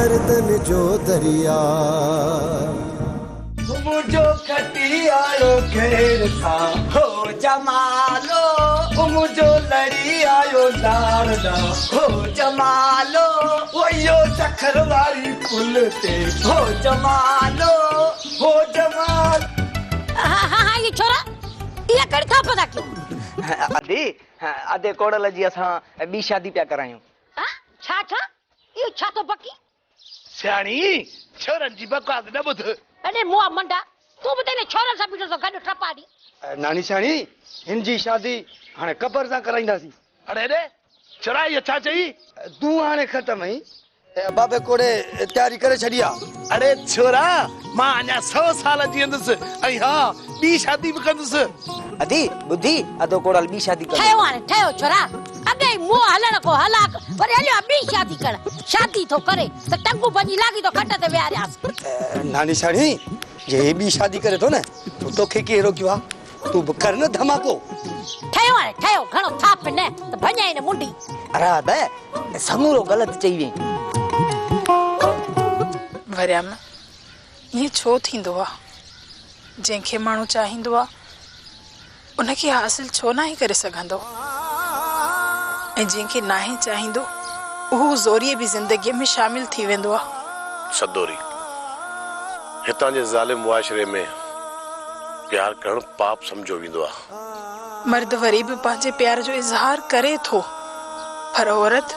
गर्दन जो दरिया मुझो खटियालो घेर था हो जमालो मुझो लड़ी आयो दारदा हो जमालो वो यो चखर वाली पुल ते हो जमालो हो जमाल। हाँ ये छोरा ये कर था पता क्यों अदे अदे कोडल जी असा बी शादी पिया करायूं। हां छा ये छा तो बकी सियाणी छोरन जी बकवास न बुध। अरे मुआ मंडा तू बते ने छोरा सा बिठो तो गड ठपाडी नानी साणी हिंजी शादी हाने कबर सा कराईंदासी। अरे रे छोरा ये छा चई तू हाने खत्म है बाबे कोड़े तैयारी करे छड़िया। अरे छोरा मां अञा 100 साल जींदस ऐं हां बी शादी भी कंदस। अदी बुद्धि अदो कोड़ल बी शादी कर ठयो छोरा अगे मुआ हलण को हलाक पर हलियो बी शादी कर शादी तो करे तो टंगू बनी लागी तो खट ते व्यारियास। नानी साणी ये बी शादी करे तो न तो के के रोकियो तू कर न धमाको ठयो घणो थाप ने तो भजाई ने मुंडी। अरे बे समूरो गलत चई वे वरियाम ये छो थींदो आ जंहिंखे माण्हू चाहींदो आ उनखे हासिल छो ना ही करे सघंदो ऐं जंहिंखे नाहे चाहींदो उहो ज़ोरीअ बि ज़िंदगीअ में शामिल थी वेंदो आ। सदोरी हितां जे ज़ालिम मुआशरे में प्यार करण पाप समझो वेंदो आ। मर्द वरी भी पंहिंजे प्यार जो इज़हार करे थो पर औरत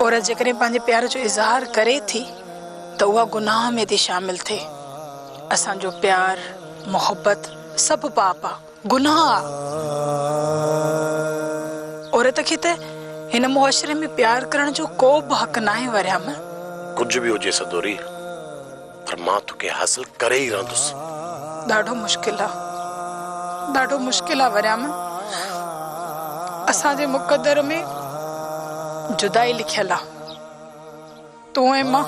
जेकॾहिं पंहिंजे प्यार जो इज़हार करे थी त उहा गुनाह में थी शामिल थे। असांजो प्यार मोहब्बत सब पाप आ गुनाह आ। औरत खे त हिन मुआशरे में प्यार करण जो को बि हक़ नाहे वरियाम। कुछ भी हुजे सदोरी पर मां तोखे हासिल करे ही रहंदुसि। ॾाढो मुश्किल आ वरियाम। असांजे मुक़दर में जुदाई लिखियल आ। तूं ऐं मां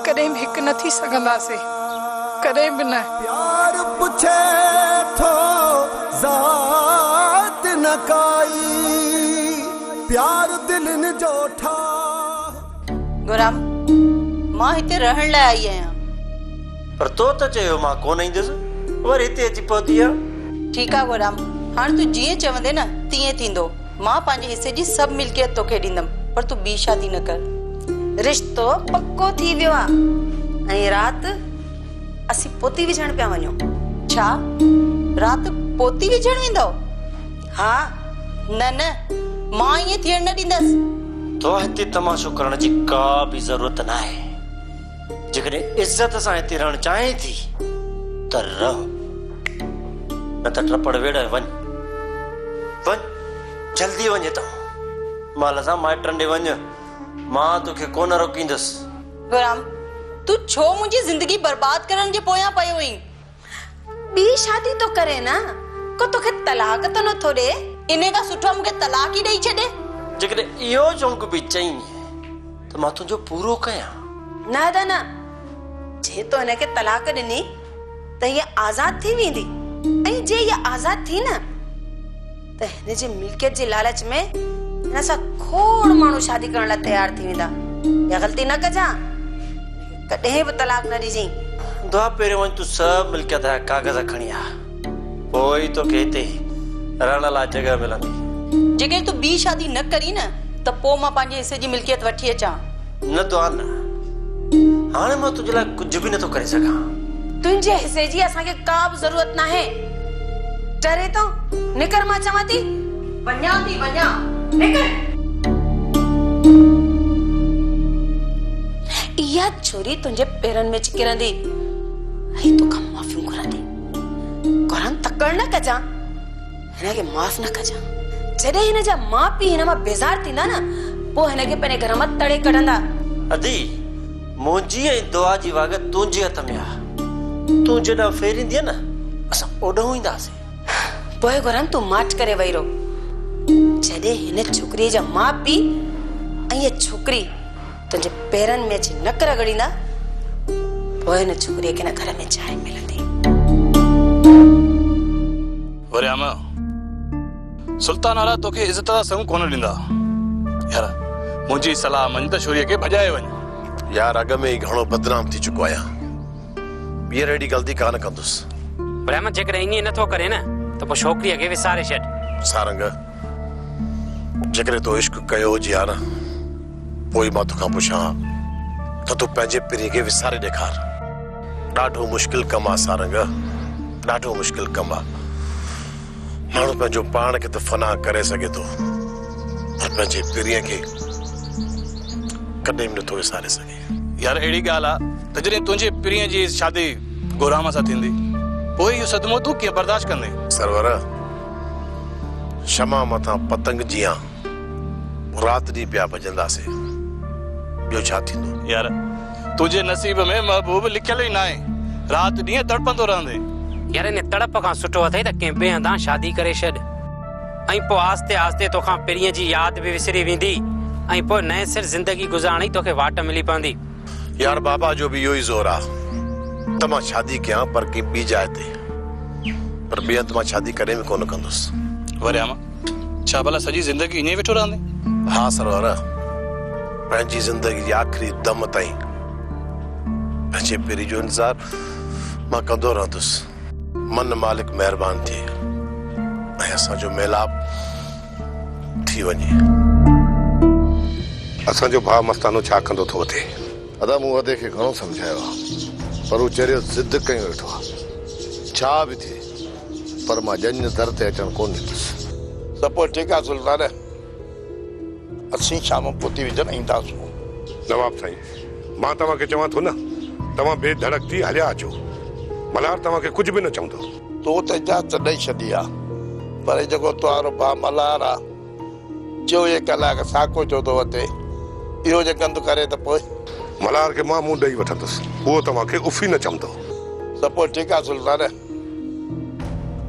कॾहिं बि हिकु न थी सघंदासीं कॾहिं बि न। प्यार पुछे थो ज़ात न काई प्यार दिलनि जो ठा। गुराम मां हिते रहण लाइ आई आहियां पर तो त चयो मां कोन ईंदुसि वरी हिते अची पहुती आहे। ठीकु आहे गुराम हाणे तूं जीअं चवंदे न तीअं थींदो। मां पंहिंजे हिसे जी सभु मिल्कियत तोखे ॾींदमि पर तूं ॿी शादी न कर। रिश्तो पक्को थी वियो आहे ऐं राति असीं पोती विझण पिया वञूं। छा राति पोती विझण वेंदव? हा न मां ईअं थियण न ॾींदसि। तो हिते तमाशो करण जी का बि ज़रूरत न आहे। जेकॾहिं इज़त सां हिते रहण चाहे थी त रह न त टपड़ वेड़ वञ जल्दी वञ हितां माल सां माइटनि ॾे वञ। मां तोखे कोन रोकींदुसि। गुराम तू छो मुंहिंजी ज़िंदगी बर्बाद करण जे पोयां पयो हुई? ॿी शादी तो करे न को तोखे तलाक तो नथो ॾे? इन खां सुठो मूंखे तलाक ई ॾेई छॾे। जेकॾहिं इहो चौंक बि चई त मां तुंहिंजो पूरो कयां। न जे तो हिनखे तलाक ॾिनी त हीअ आज़ाद थी वेंदी ऐं जे हीअ आज़ाद थी न त हिन जे मिल्कियत जे लालच में हिन सां खोड़ माण्हू शादी करण लाइ तयार थी वेंदा। या ग़लती न कजां कॾहिं बि तलाक न ॾिजांइ। दुआ पहिरियों वञ तूं सभु मिल्कियत जा कागज़ खणी आ पोइ तोखे हिते रहण लाइ जॻह मिलंदी। जेकॾहिं तूं ॿी शादी न करी न त पोइ मां पंहिंजे हिसे जी मिल्कियत वठी अचां। न दुआ न हाणे मां तुंहिंजे लाइ कुझु बि नथो करे सघां। तुंहिंजे हिसे जी असांखे का बि ज़रूरत न आहे। डरे तो निकर मां चवां थी वञा निकर। इहा छोरी तुंहिंजे पेरनि में चिकिरंदी ऐं तोखां माफ़ियूं घुरंदी। घुरनि तकड़ न कजां हिनखे माफ़ न कजां। जॾहिं हिन जा माउ पीउ हिन मां बेज़ार थींदा न पोइ हिनखे पंहिंजे घर मां तड़े कढंदा। अदी मुंहिंजी ऐं दुआ जी वाग तुंहिंजे हथ में आहे। तूं जॾहिं फेरींदीअ न असां ओॾो ईंदासीं। पोइ घुरनि तूं माठ करे वेही रहो। जॾहिं हिन छोकिरीअ जा माउ पीउ ऐं हीअ छोकिरी तुंहिंजे पेरनि में अची नक रगड़ींदा पोइ हिन छोकिरीअ खे न घर में जाइ मिलंदी। वरियाम सुल्तान वारा तोखे इज़त जा संग कोन ॾींदा। यार मुंहिंजी सलाह मञ त छोरीअ खे भॼाए वञ। यार अग में ही घणो बदनाम थी चुको आहियां ॿीहर अहिड़ी ग़लती कान कंदुसि ब्राह्मण जेकॾहिं ईअं नथो करे न त पोइ छोकिरीअ खे विसारे छॾ सारंग जेकॾहिं तो इश्क कयो हुजे हा न पोइ मां तोखां पुछां त तूं पंहिंजे पीढ़ीअ खे विसारे ॾेखार ॾाढो मुश्किल कमु आहे सारंग ॾाढो मुश्किल कमु आहे माण्हू पंहिंजो पाण खे त फना करे सघे थो पर पंहिंजे पीढ़ीअ खे कॾहिं बि नथो विसारे सघे यार अहिड़ी ॻाल्हि आहे त जॾहिं तुंहिंजे पीढ़ीअ जी शादी गुराम सां थींदी पोइ इहो सदमो तूं कीअं बर्दाश्त कंदे सरवर शमा मथां पतंग जीअं राति ॾींहुं पिया भॼंदासीं ॿियो छा थींदो यार तुंहिंजे नसीब में महबूब लिखियल ई न आहे राति ॾींहुं तड़पंदो रहंदे यार इन तड़प खां सुठो अथई त कंहिं ॿिए हंधां शादी करे छॾ ऐं पोइ आस्ते आस्ते तोखां पीढ़ीअ जी यादि बि विसरी वेंदी ऐं पोइ नए सिर ज़िंदगी गुज़ारण ई तोखे वाट मिली पवंदी यार बाबा जो भी इहो ई ज़ोर आहे त मां शादी कयां पर की ॿी जाइ ते पर ॿिए हंधि मां शादी कॾहिं बि कोन कंदुसि वरियामा छा भला सॼी ज़िंदगी ईअं वेठो रहंदे हा सरवर पंहिंजी ज़िंदगी जी आख़िरी दम ताईं पंहिंजे पीढ़ी जो इंतज़ार मां कंदो रहंदुसि मन मालिक महिरबान थिए ऐं असांजो मेलाप थी वञे असांजो भाउ मस्तानो छा कंदो थो थिए अदा मूं वॾे खे घणो सम्झायो आहे पर हू चरियो ज़िद कयूं वेठो आहे छा बि थिए पर मां जंज दर ते अचणु कोन ॾींदुसि त पोइ ठीकु आहे सुल्तान असीं शाम पोती विझण ईंदासूं नवाब साईं मां तव्हांखे चवां थो न तव्हां बेधड़क थी हलिया अचो मल्हार तव्हांखे कुझु बि न चवंदो तूं त इजाज़त ॾेई छॾी आहे पर जेको तुंहिंजो भाउ मल्हार आहे 24 कलाक साको चो थो वठे इहो जे कंदु करे त पोइ मल्हार खे मां मुंहुं ॾेई वठंदुसि उहो तव्हांखे उफ़ी न चवंदो त पोइ ठीकु आहे सुल्तान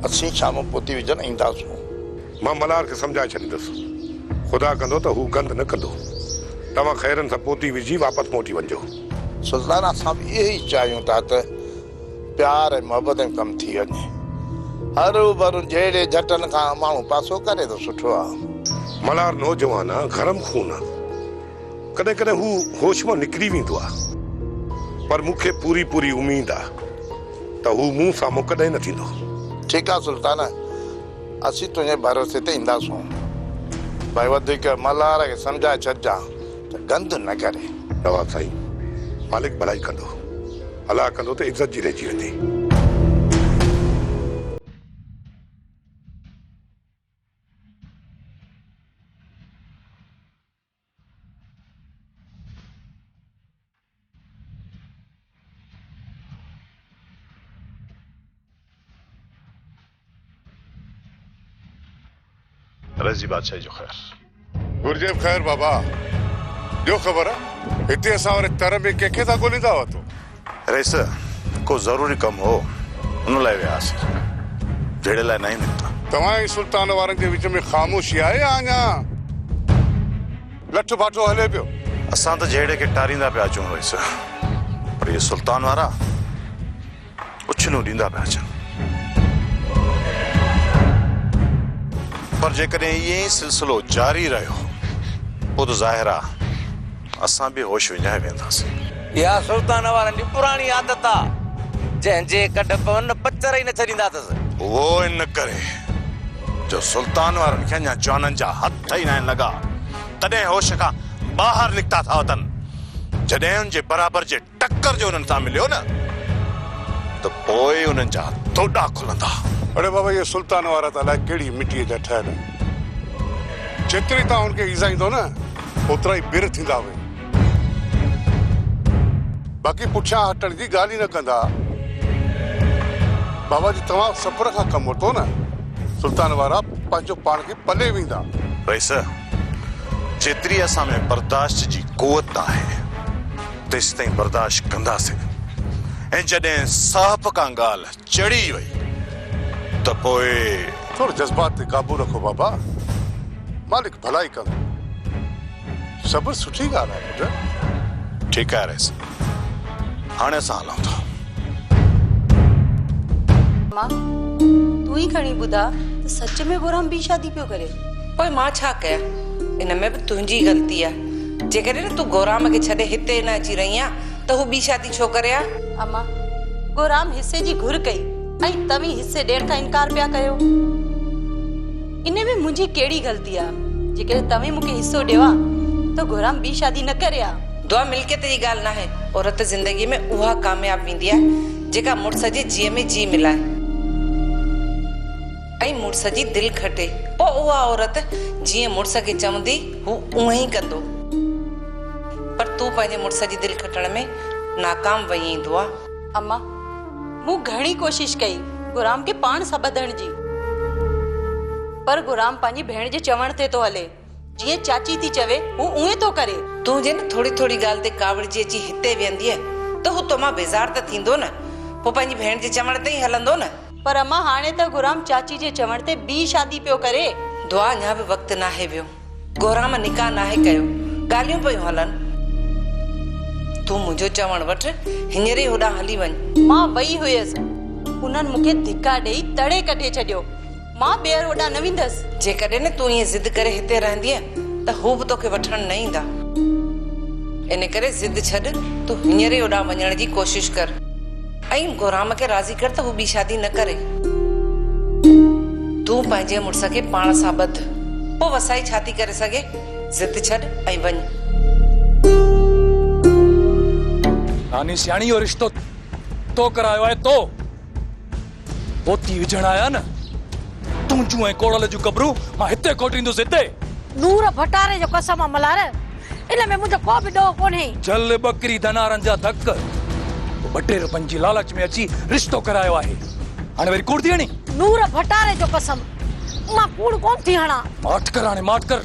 असीं शाम पोती विझण ईंदासूं मां मल्हार खे सम्झाए छॾींदुसि ख़ुदा कंदो त हू गंद न कंदो तव्हां ख़ैरनि सां पोती विझी वापसि मोटी वञिजो सुल्तान असां बि इहे ई चाहियूं था त प्यार ऐं मोहबत में कमु थी वञे हरू भरू जहिड़े झटनि खां माण्हू पासो करे थो सुठो आहे मल्हार नौजवान आहे गरम खून आहे कॾहिं कॾहिं हू होश मां निकिरी वेंदो आहे पर मूंखे पूरी पूरी उमेद आहे त हू मूं साम्हूं कॾहिं न थींदो ठीकु आहे सुल्तान असीं तुंहिंजे भरोसे ते ईंदासूं भाई वधीक मल्हार खे सम्झाए छॾिजां त गंद न करे नवाब साईं मालिक भलाई कंदो अलाह कंदो त इज़त जी रहिजी वेंदी रज़ी बादशाह जो ख़ैर गुरजेब ख़ैर बाबा ॿियो ख़बर आहे हिते असां वरी तर में कंहिंखे था ॻोल्हींदा हुआ तूं रईस को ज़रूरी कमु हो उन लाइ वियासीं जहिड़े लाइ न ई निकिता तव्हां जी सुल्तान वारनि जे विच में ख़ामोशी आहे या अञा लठ बाठो हले पियो असां त जहिड़े खे टारींदा पिया अचूं रईस पर इहे सुल्तान वारा उछलूं ॾींदा पिया अचनि पर जेकॾहिं इहे ई सिलसिलो जारी रहियो पोइ त ज़ाहिर आहे असां बि होश विञाए वेंदासीं इहा सुल्तान वारनि जी पुराणी आदत आहे जंहिंजे कढ पवन पचर ई न छॾींदा अथसि उहो इन करे जो सुल्तान वारनि खे अञा जवाननि जा हथ ई न लॻा तॾहिं होश खां ॿाहिरि निकिता था वठनि जॾहिं उनजे बराबरि जे टक्कर जो उन्हनि सां मिलियो न त पोइ उन्हनि जा थोड़ा खुलंदा अरे बाबा ये सुल्तान वारा त अलाए कहिड़ी मिटीअ जा ठहियल जेतिरी तव्हां हुनखे ईज़ाईंदो न ओतिरा ई बिर थींदा वे बाक़ी पुठियां हटण जी ॻाल्हि ई न कंदा बाबा जी तव्हां सफ़र खां कमु वठो न सुल्तान वारा पंहिंजो पाण खे पले वेंदा रईस जेतिरी असां में बर्दाश्त जी क़ुवत आहे तेसि ताईं बर्दाश्त कंदासीं ऐं जॾहिं साहब खां ॻाल्हि चढ़ी वई त पोइ थोरो जज़्बात ते काबू रखो बाबा मालिक भलाई कंदो सभु सुठी ॻाल्हि आहे पुटु ठीकु आहे रईस हाणे असां हलूं था मां तूं ई खणी ॿुधा त सच में गुराम ॿी शादी पियो करे पोइ मां छा कयां इन में बि तुंहिंजी ग़लती आहे जेकॾहिं न तूं गोराम खे छॾे हिते न अची रही आ त हू ॿी शादी छो करे आ? अम्मा गोराम हिस्से जी घुर कई ऐं तव्हीं हिस्से ॾियण खां इनकार पिया कयो। इन में मुंहिंजी कहिड़ी ग़लती आ? जेकॾहिं तव्हीं मूंखे हिस्सो ॾियो आ त गोराम ॿी शादी न करे आ। दुआ मिल्कियत जी ॻाल्हि न आहे। औरत ज़िंदगी में उहा कामयाब वेंदी आहे जेका मुड़ुस जे जीअ में जी मिलाए ऐं मुड़ुस जी दिलि खटे। पोइ उहा औरत जीअं मुड़ुस खे चवंदी हू उअं ई कंदो। पर तूं पंहिंजे मुड़ुस जी दिलि खटण में नाकाम वई ईंदो आ। अम्मा मूं घणी कोशिश कई गुराम खे पाण सां ॿधण जी, पर गुराम पंहिंजी भेण जे चवण ते थो हले। जीअं चाची थी चवे हू उहे थो करे। तूं जे न थोड़ी थोड़ी ॻाल्हि ते कावड़जी अची हिते वेंदी त हू तोमां बेज़ार त थींदो न, पोइ पंहिंजी भेण जे चवण ते ई हलंदो न। पर अम्मा हाणे त गुराम चाची जे चवण ते ॿी शादी पियो करे। दुआ अञा बि वक़्तु नाहे वियो। गोराम निकाह नाहे कयो, ॻाल्हियूं पियूं हलनि। तूं मुंहिंजो चवण वटि हींअर ई होॾां हली वञ। मां वई हुयसि, उन्हनि मूंखे धिका ॾेई तड़े कढे छॾियो। मां ॿीहर होॾां न वेंदसि। जेकॾहिं न तूं ईअं ज़िद करे हिते रहंदीअ त हू बि तोखे वठण न ईंदा। इन करे ज़िद छॾ, तूं हींअर ई होॾां वञण जी कोशिश कर ऐं गोराम खे राज़ी कर त हू ॿी शादी न करे। तूं पंहिंजे मुड़ुस खे पाण सां ॿध, पोइ वसाई छा थी करे सघे। ज़िद छॾ ऐं वञ। नानी सियाणी जो रिश्तो तो करायो आहे तो पोती विझण आया न। तुंहिंजूं ऐं कोड़ल जूं कबरूं मां हिते कोटींदुसि हिते। नूर भटारे जो कसम मलार, इन में मुंहिंजो को बि ॾोह कोन्हे। जल बकरी धनारनि जा धक 2 रुपयनि जी लालच में अची रिश्तो करायो आहे। हाणे वरी कूड़ थी हणी? नूर भटारे जो कसम मां कूड़ कोन थी हणा। माठ कर हाणे माठ कर।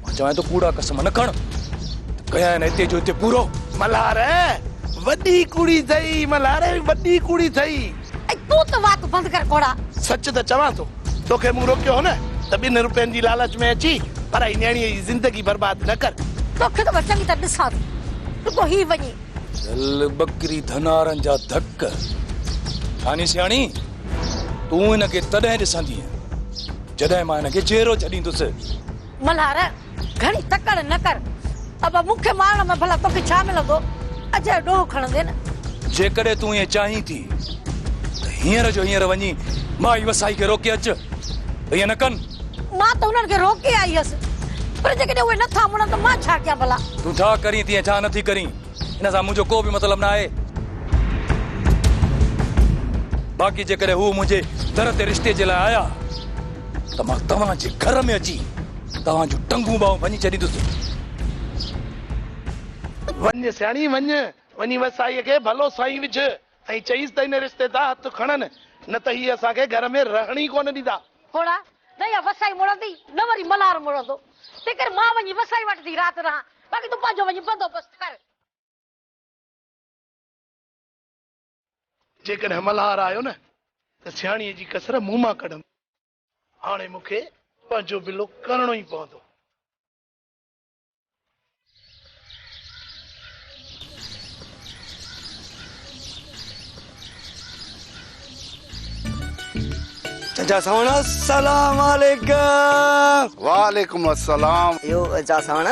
मां चवां तो कूड़ा कसम न खण कया न हिते जो हिते पूरो। मल्हार वॾी कुड़ी थई, मल्हार वॾी कुड़ी थई। तू तो बात बंद कर कोड़ा। सच त चवां तो, तोखे मूं रोकियो हो न त 2 रुपयनि जी लालच में अची पर न्याणीअ जी ज़िंदगी बर्बाद न कर। तोखे तो चङी तरह ॾिसां तूं को ही वञी। जल बकरी धनारनि जा धक। नानी सियाणी तूं हिनखे तॾहिं ॾिसंदीअ जॾहिं मां हिनखे चेहरो छॾींदुसि। मल्हार घणी तकड़ न कर। अब मूंखे मारण में भला तोखे छा मिलंदो? अजय ॾोह खणंदे न। जेकॾहिं तूं ईअं चाहीं थी त हींअर जो हींअर वञी मां ई वसाई खे रोके अच। ईअं न कनि। मां त उन्हनि खे रोके आई हुयसि, पर जेकॾहिं उहे नथा मुड़नि त मां छा कयां भला? तूं छा करीं थी ऐं छा नथी करीं हिन सां मुंहिंजो को बि मतिलबु न आहे। बाक़ी जेकॾहिं हू मुंहिंजे दर ते रिश्ते जे लाइ आया त मां तव्हांजे घर में अची तव्हांजूं टंगूं ॿाहूं भञी छॾींदुसि। वञ सियाणी वञ, वञी वसाईअ खे भलो साईं विझ ऐं चईसि त हिन रिश्ते तां हथ खणनि, न त हीअ असांखे घर में रहण ई कोन ॾींदा। थोड़ा न या वसाई मुड़ंदी न वरी मल्हार मुड़ंदो। तेकर मां वञी वसाई वटि रात रहां, बाक़ी तूं पंहिंजो वञी बंदोबस्त कर। जेकॾहिं मल्हार आयो न त सियाणीअ जी कसर मुंहुं मां कढंदो। हाणे मूंखे पंहिंजो बिलो करणो ई पवंदो। चाचा सावण अस्सलाम वालेकुम। वालेकुम अस्सलाम। यो चाचा सावण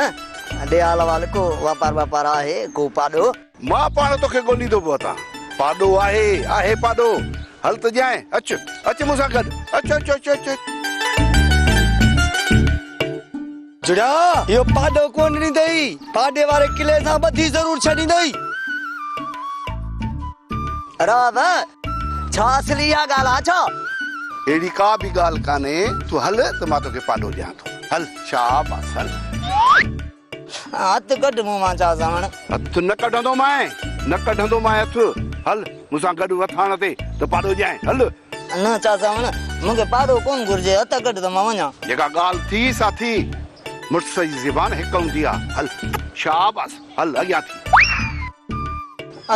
ॾे आल वाल को वापार आहे को पाडो? मां पाण तोखे ॻोल्हींदो पियो अथां। पाडो आहे पाडो। हल त जाए अच अच मूंसां गॾु अच अच अच अच। जुड़ा यो पाडो कोन ॾींदई, पाडे वारे किले सां ॿधी ज़रूर छॾींदई। राव छा असली आ ॻाल्हि आ छा? अहिड़ी का बि ॻाल्हि कान्हे। तूं हल त मां तोखे पाडो ॾियां थो। हल शाबाश हल। हथ कढ मूं मां चाचा सावण। हथ न कढंदो मैं, न कढंदो मैं हथ। हल मूंसां गॾु वथाण ते त पाडो ॾियां। हल न चाचा सावण मूंखे पाडो कोन घुर्जे, हथ कढ त मां वञा। जेका ॻाल्हि थी सा थी, मुड़ुस जी ज़बान हिकु हूंदी आहे। हल शाबाश हल अॻियां थी।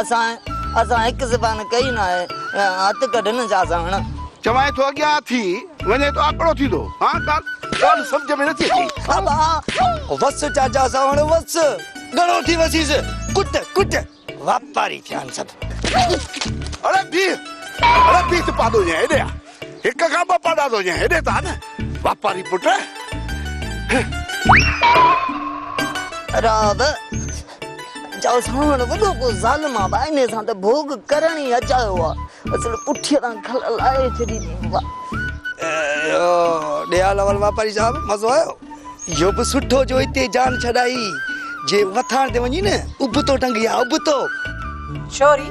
असां हिकु ज़बान कई न आहे, हथ कढ न चाचा सावण। चवां थो अॻियां थी वञे तो आकड़ो थींदो। हाँ ॻाल्हि सम्झ में नथी अचे। वस चाचा सावण वस, घणो थी वसीस। कुट वापारी थियान सभु। अरे भी तो पादो जाए हेॾे आ। हिक खां ॿ पाडा थो जाए हेॾे था न वापारी पुट। राव जाओ साण वडो को ज़ालिमा बाइने सां त भोग करण ई अचायो आहे असल पुठीअ तां खल लाए छॾी वा दयाल अवल वापारी साहब मज़ो आयो यो बि सुठो जो हिते जान छॾाई जे वथाण ते वञी न उबतो टंगिया उबतो छोरी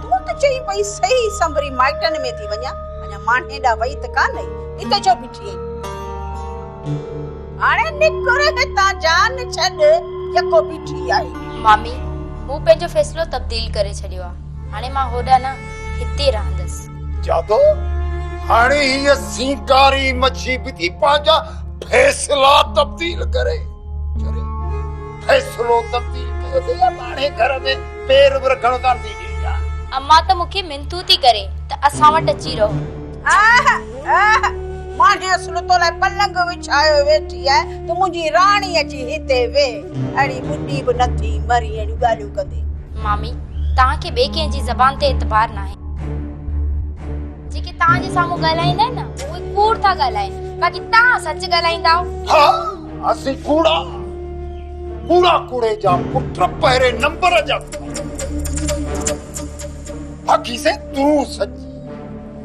तू त चई पई सही संभरी माइटन में थी वञा अञा मां हेॾा वई त कान आई हिते छो बीठी आई हाणे निकुर हितां जान छॾ यको बीठी आई मामी मूं पंहिंजो फ़ैसिलो तब्दील करे छॾियो आहे हाणे मां होॾा न हिते रहंदसि जादो हाणे हीअ सीकारी मच्छी बि थी पंहिंजा फैसला तब्दील करे फैसलो तब्दील कयो थी हाणे घर में पैर बि रखण कान थी ॾे अम्मा त मूंखे मिनतू थी करे त असां वटि अची रहो मां हे सुलतो लाइ पलंग विछायो वेठी आहे त मुंहिंजी राणी अची हिते वे अड़ी बुढी बि नथी मरी अहिड़ियूं ॻाल्हियूं कंदी मामी तव्हांखे ॿिए कंहिंजी ज़बान ते एतबार न आहे जेके तव्हांजे साम्हूं ॻाल्हाईंदा आहिनि न उहे कूड़ था ॻाल्हाइनि बाक़ी तव्हां सच ॻाल्हाईंदा हा असीं कूड़ा कूड़ा कूड़े जा पुट पहिरे नंबर जा बाक़ी से तू सची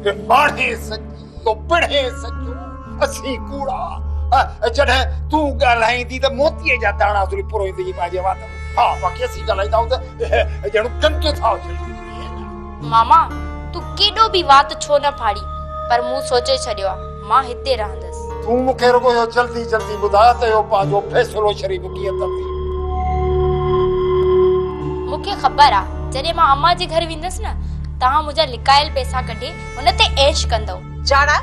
के माणे सची तो पिणे सचो असीं कूड़ा जॾहिं तूं ॻाल्हाईंदी त मोतीअ जा दाणा तुरी पुरोईंदी पंहिंजे वात हा बाक़ी असीं ॻाल्हाईंदा त ॼणु कनक था मामा तू केॾो बि वात छो न फाड़ी पर मूं सोचे छॾियो आहे मां हिते रहंदसि तूं मूंखे रुगो जल्दी जल्दी ॿुधाए त इहो पंहिंजो फ़ैसिलो शरीफ़ कीअं तब्दील मूंखे ख़बर आहे जॾहिं मां अम्मा जे घर वेंदसि न तव्हां मुंहिंजा लिकायल पैसा कढे हुन ते ऐश कंदव जाना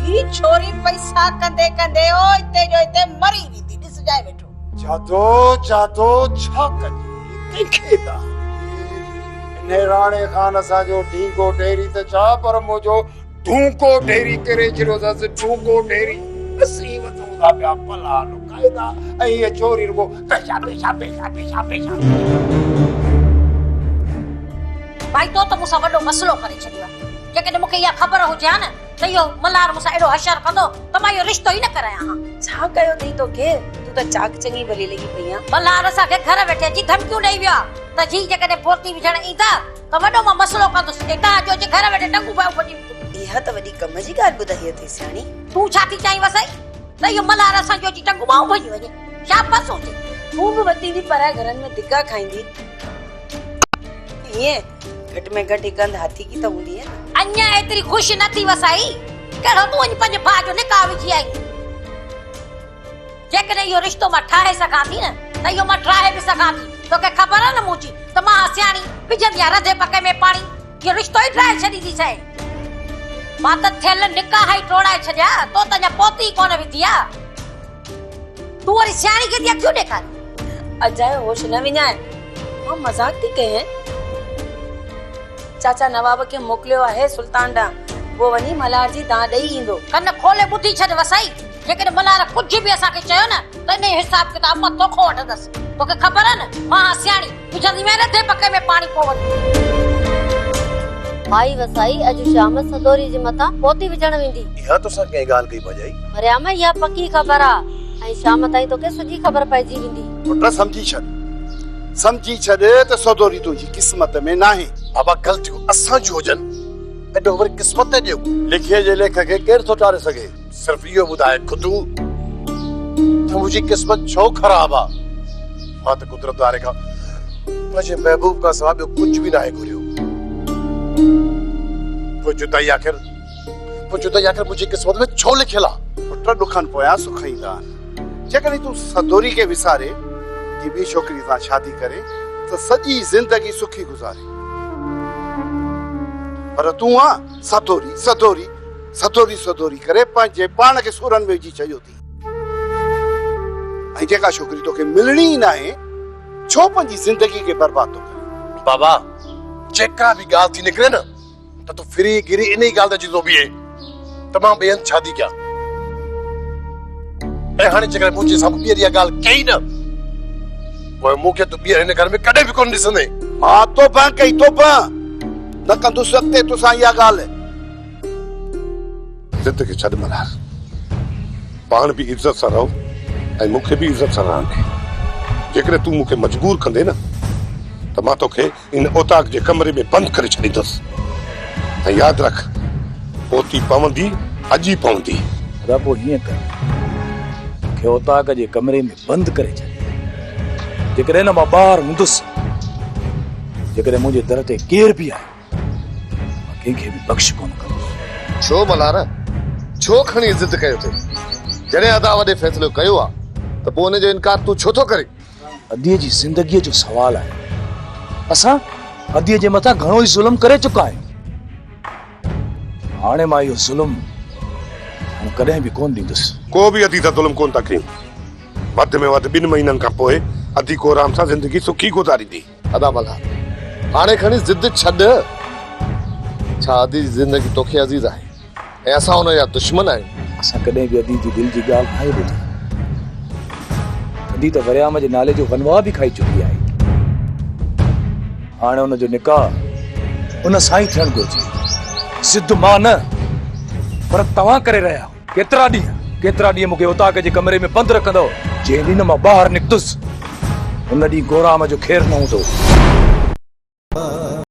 ही छोरी पैसा कंदे कंदे ओ हिते जो हिते मरी वेंदी ॾिस जाए वेठो जादो जादो छा कजे कंहिंखे दा नेराणे खान असांजो ढींगो ढेरी त छा पर मुंहिंजो ढूंको ढेरी करे छॾियो अथसि ढूंको ढेरी असीं वठूं था पिया पला लुकाइदा ऐं हीअ छोरी रुगो पैसा पैसा पैसा पैसा पैसा भाई तो मूंसां वॾो मसलो करे छॾियो आहे जेकॾहिं मूंखे इहा ख़बर हुजे हा न त इहो मल्हार मूंसां एॾो हशर कंदो त मां इहो रिश्तो ई न करायां हा छा कयो अथई तोखे तूं त चाक चङी भली लॻी पई आहे मल्हार असांखे घर वेठे अची धमकियूं ॾेई वियो आहे त जी जेकॾहिं पोती विझण ईंदा त वॾो मां मसलो कंदुसि तव्हां जो घर वेठे टंगू पियो पजी इहा त वॾी कम जी ॻाल्हि ॿुधाई अथई सियाणी तूं छा थी चाहीं वसई त इहो मल्हार असांजो अची टंगू मां भॼी वञे छा बस हुजे तूं बि वॾी बि पराए घरनि में धिका खाईंदी ईअं घटि में घटि हिकु हंधि हाथी की त हूंदी आहे न अञा एतिरी ख़ुशि न थी वसाई कहिड़ो तूं वञी पंहिंजे भाउ जो निकाह विझी आई जेकॾहिं इहो रिश्तो मां ठाहे सघां थी न त इहो मां ठाहे बि सघां थी तोखे ख़बर आहे न मुंहिंजी त मां सियाणी विझंदी आहियां रधे पके में पाणी इहो रिश्तो ई ठाहे छॾी थी सहे मां त थियल निकाह ई टोड़ाए छॾिया तो त अञा पोती कोन विधी आहे तूं वरी सियाणी खे थी अखियूं ॾेखारी अजायो होश न विञाए मां मज़ाक थी कयां चाचा नवाब खे मोकिलियो आहे सुल्तान ॾांहुं वो वञी मल्हार जी दां ॾेई ईंदो कन खोले ॿुधी छॾ वसाई जेकॾहिं मल्हार कुझु बि असांखे चयो न त इन हिसाब किताब मां तोखो वठंदसि तोखे ख़बर आहे न मां सियाणी विझंदी मैं रधे पके में पाणी को वठी भाई वसाई अॼु शाम सदोरी जे मथां पोती विझण वेंदी इहा तोसां कंहिं ॻाल्हि कई भॼाई मरियाम इहा पकी ख़बर आहे ऐं शाम ताईं तोखे सॼी ख़बर पइजी वेंदी पुट समझी छॾ त सदोरी तुंहिंजी क़िस्मत में नाहे बाबा ग़लतियूं असांजूं हुजनि एॾो वरी क़िस्मत ॾियो लिखे जे लेख खे केरु थो टारे सघे सिर्फ़ इहो ॿुधाए खुदू त मुंहिंजी क़िस्मत छो ख़राब आहे मां त कुदरत वारे खां पंहिंजे महबूब खां सवाइ ॿियो कुझु बि नाहे घुरियो पोइ जुदाई आख़िर मुंहिंजी क़िस्मत में छो लिखियल आहे पुट ॾुखनि पोयां सुख ईंदा आहिनि जेकॾहिं तूं सदोरी खे विसारे की ॿी छोकिरी सां शादी करे त सॼी ज़िंदगी सुखी गुज़ारे पर तूं आहे सदोरी सदोरी सदोरी सदोरी करे पंहिंजे पाण खे सुरनि में विझी छॾियो थी ऐं जेका छोकिरी तोखे मिलणी ई नाहे छो पंहिंजी ज़िंदगी खे बर्बाद थो करे बाबा जेका बि ॻाल्हि थी निकिरे न त तूं फिरी गिरी इन ई ॻाल्हि ते अची थो बीहे त मां ॿिए हंधि शादी कयां ऐं हाणे जेकॾहिं मुंहिंजे साम्हूं ॿीहर इहा ॻाल्हि कई न पोइ मूंखे तूं ॿीहर हिन घर में कॾहिं बि कोन ॾिसंदे मां तोबा कई तोबा न कंदुसि अॻिते तोसां इहा ॻाल्हि जिद खे छॾ मल्हार पाण बि इज़त सां रहो ऐं मूंखे बि इज़त सां रहण ॾे जेकरे तू मूंखे मजबूर कंदे न त मां तोखे इन ओताक जे कमरे में बंदि करे छॾींदुसि ऐं यादि रख पोती पवंदी अॼु ई पवंदी रब हीअं कर मूंखे ओताक जे कमरे में बंदि करे छॾ जेकॾहिं न मां ॿाहिरि हूंदुसि जेकॾहिं मुंहिंजे दर ते केर बि आहे मां कंहिंखे बि बख़्श कोन कंदुसि। छो मल्हार छो खणी ज़िद कयो थे जॾहिं अदा वॾे फ़ैसिलो कयो आहे त पोइ हुनजो इनकार तूं छो थो करे? अदीअ जी ज़िंदगीअ जो सवाल आहे। असां अदीअ जे मथां घणो ई ज़ुल्म करे चुका आहियूं। हाणे मां इहो ज़ुल्म कॾहिं बि कोन ॾींदुसि। को बि अदी सां ज़ुल्म कोन था कयूं। वधि में वधि 2 महीननि खां पोइ अदी को आराम सां ज़िंदगी सुखी गुज़ारींदी। अदा मल्हार हाणे खणी ज़िद छॾ। छा अदी जी ज़िंदगी तोखे अज़ीज़ आहे ऐं असां हुनजा दुश्मन आहियूं? असां कॾहिं बि अदी जी दिलि जी ॻाल्हि नाहे ॿुधी। अदी त वरियाम जे नाले जो वनवा बि खाई चुकी आहे। हाणे हुनजो निकाह उन सां ई थियणु घुरिजे। ज़िद मां न पर तव्हां करे रहिया आहियो। केतिरा ॾींहं मूंखे ओताक जे कमरे में बंदि रखंदव? जंहिं ॾींहुं मां ॿाहिरि निकितुसि उन ॾींहुं गोराम जो ख़ैरु न हूंदो।